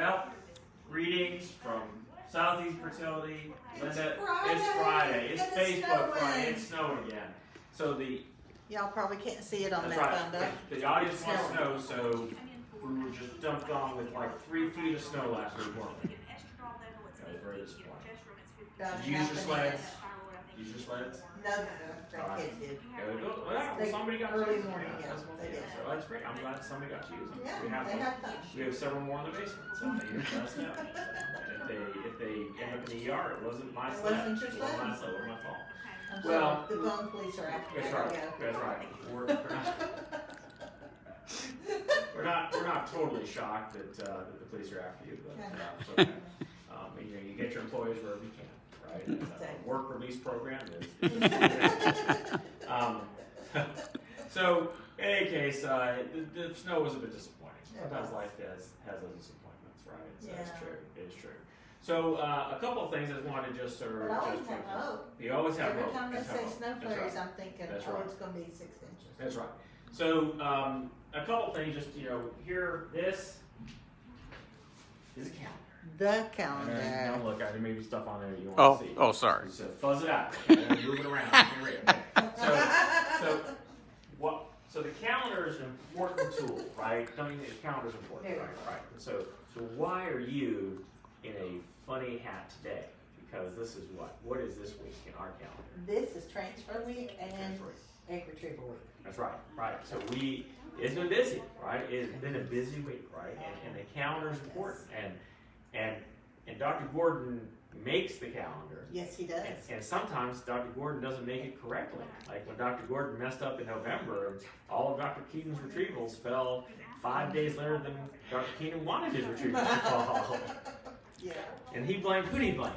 Well, greetings from Southeastern Fertility. Lynda, it's Friday. It's Facebook Friday. It's snowing again. So y'all probably can't see it on that right. thunder. The audience wants snow, so we were just dumped on with like 3 feet of snow last week, weren't we? That was very disappointing. Did you use your sleds? Use your sleds? No. Kids did. Well, somebody got early to use them. morning, Yeah, they did. So that's great. I'm glad somebody got to use them. Yeah, we have several more in the basement. So you let us know. If they end up in the ER, it wasn't my sled. It wasn't your sled. It wasn't my fault. Well, the phone police are after That's you. right. That's right. We're not totally shocked that the police are after you, but it's okay. You get your employees wherever you can, right? And, work release program is so in any case, the snow was a bit disappointing. Sometimes life has those disappointments, right? So that's true. It is true. So a couple of things I wanted to just sort of. But I always have hope. You always have hope. hope. Every time they say snow flurries, right. I'm thinking, That's oh, right. it's going to be 6 inches. That's right. So a couple of things, just here, this is a calendar. The calendar. Now look, there may be stuff on there that you want to see. Oh, sorry. So fuzz it out. Move it around. So the calendar is an important tool, right? I mean, the calendar is important, right? So why are you in a funny hat today? Because this is what? What is this week in our calendar? This is transfer week and egg retrieval week. That's right, right. So it's been busy, right? It's been a busy week, right? And the calendar is important. And Dr. Gordon makes the calendar. Yes, he does. And sometimes Dr. Gordon doesn't make it correctly. Like when Dr. Gordon messed up in November, and all of Dr. Keenan's retrievals fell 5 days later than Dr. Keenan wanted his retrievals to fall. Yeah. And who did he blame?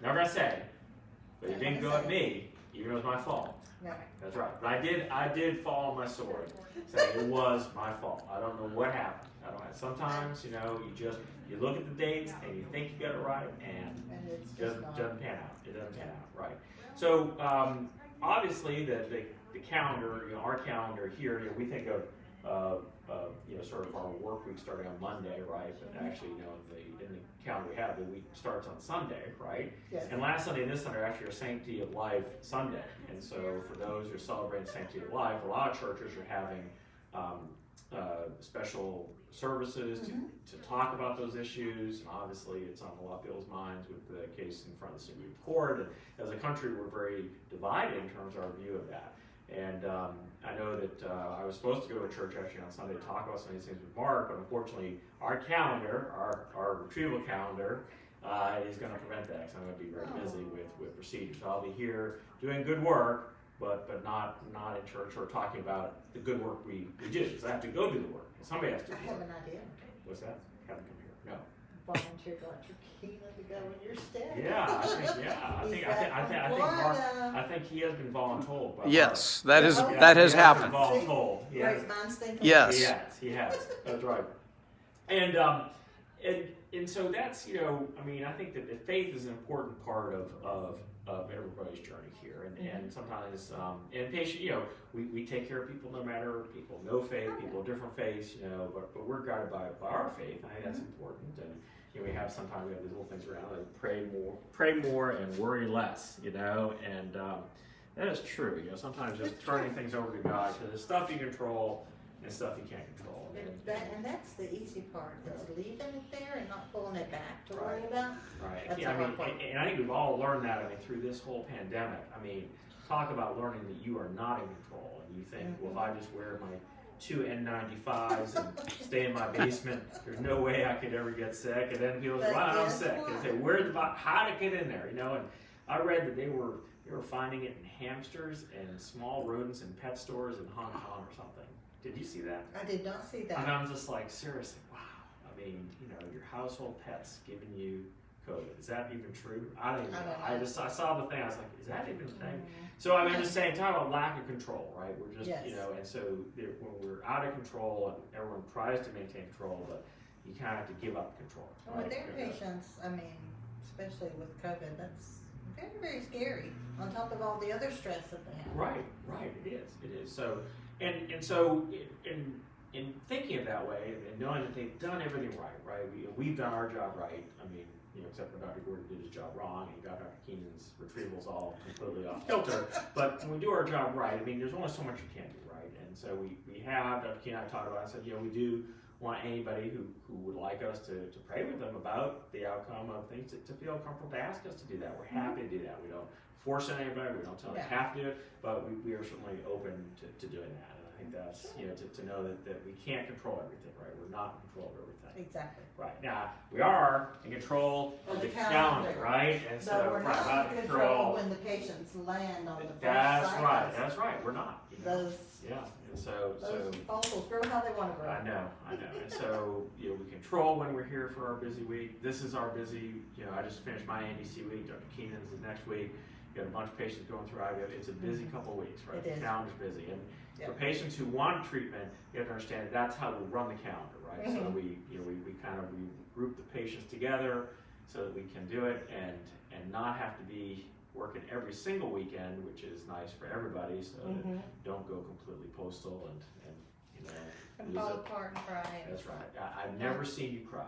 Never gonna say. But he didn't go at me, even though it was my fault. No. That's right. But I did fall on my sword. Saying it was my fault. I don't know what happened. Sometimes, you look at the dates and you think you got it right, and it doesn't pan out. It doesn't pan out, right? So obviously the calendar, our calendar here, we think of sort of our work week starting on Monday, right? But actually, in the calendar we have, the week starts on Sunday, right? Yes. And last Sunday and this Sunday are actually our Sanctity of Life Sunday. And so for those who are celebrating Sanctity of Life, a lot of churches are having special services to talk about those issues, and obviously it's on a lot of people's minds with the case in front of the Supreme Court. And as a country, we're very divided in terms of our view of that. And I know that I was supposed to go to church actually on Sunday to talk about some of these things with Mark, but unfortunately our calendar, our retrieval calendar, is going to prevent that, because I'm going to be very busy with procedures. So I'll be here doing good work, but not in church or talking about the good work we do, because I have to go do the work. Somebody has to do I the have work. an idea. What's that? Have him come here. No. Volunteer Dr. Keenan to go in your stead. I think he has been voluntold. By Yes, Mark. that has happened. Voluntold. Great minds think alike. Yes. He has. That's right. And so that's, I think that faith is an important part of everybody's journey here. And sometimes, and patient, we take care of people no matter, people no faith, people of different faiths, but we're guided by our faith. I think that's important. And we have these little things around like pray more and worry less, and that is true. Sometimes just turning things over to God, because there's stuff you control and stuff you can't control. And that's the easy part. It's leaving it there and not pulling it back to worry about. Right. That's and I think we've all learned that. Through this whole pandemic. Talk about learning that you are not in control, and you think, well, if I just wear my 2 N95s and stay in my basement, there's no way I could ever get sick. And then people say, "Wow, I'm sick." And say, how to get in there? And I read that they were finding it in hamsters and small rodents in pet stores in Hong Kong or something. Did you see that? I did not see that. And I'm just like, seriously, wow. Your household pet's giving you COVID. Is that even true? I don't even know. I saw the thing. I was like, is that even a thing? So I'm just saying, talk about lack of control, right? We're just, and so when we're out of control, and everyone tries to maintain control, but you kind of have to give up control. Right? With their patients, especially with COVID, that's very, very scary. On top of all the other stress that they have. Right. It is. So, and so in thinking it that way and knowing that they've done everything right? We've done our job right. I mean, except for Dr. Gordon did his job wrong and he got Dr. Keenan's retrievals all completely off kilter. But when we do our job right, I mean, there's only so much you can do, right? And so we have, Dr. Keenan and I talked about it and said, we do want anybody who would like us to pray with them about the outcome of things to feel comfortable to ask us to do that. We're happy to do that. We don't force anybody, we don't tell them they have to do it, but we are certainly open to doing that. And I think that's, to know that we can't control everything, right? We're not in control of everything. Exactly. Right. Now, we are in control of the calendar, right? And so we're not in control when the patients land on the first cycle. That's right. We're not. Those follicles grow how they want to grow. I know. And so, we control when we're here for our busy week. This is our busy, I just finished my NDC week. Dr. Keenan's is next week. You got a bunch of patients going through IVF. It's a busy couple of weeks, right? The calendar's busy. And for patients who want treatment, you have to understand that's how we run the calendar, right? So we kind of group the patients together so that we can do it and not have to be working every single weekend, which is nice for everybody, so that don't go completely postal and fall apart and cry. That's right. I've never seen you cry.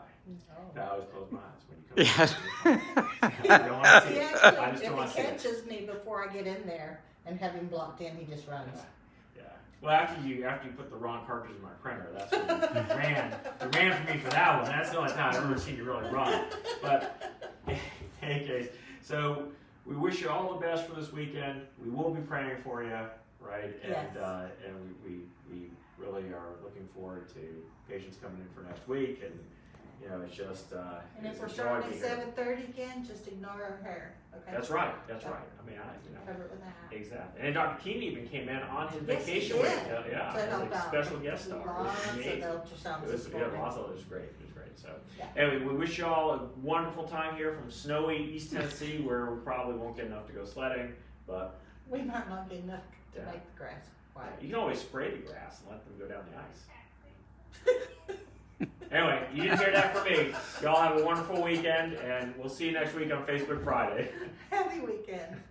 No. I always close my eyes when you come in. I don't want to see it. I just don't want to see it. If he catches me before I get in there and have him blocked in, he just runs. Yeah. Well, after you put the wrong cartridge in my printer, that's when you ran for me for that one. That's the only time I've ever seen you really run. But in any case, so we wish you all the best for this weekend. We will be praying for you, right? And we really are looking forward to patients coming in for next week, and it's just and if we're starting at 7:30 again, just ignore our hair. Okay. That's right. I mean, cover it with a hat. Exactly. And Dr. Keenan even came in on his Yes, vacation he week. did. As a special guest star. Lots of It ultrasounds was, this morning. it was great. So anyway, we wish you all a wonderful time here from snowy East Tennessee, where we probably won't get enough to go sledding, but we might not get enough to make the grass white. You can always spray the grass and let them go down the ice. Anyway, you didn't hear that from me. Y'all have a wonderful weekend, and we'll see you next week on Facebook Friday. Happy weekend.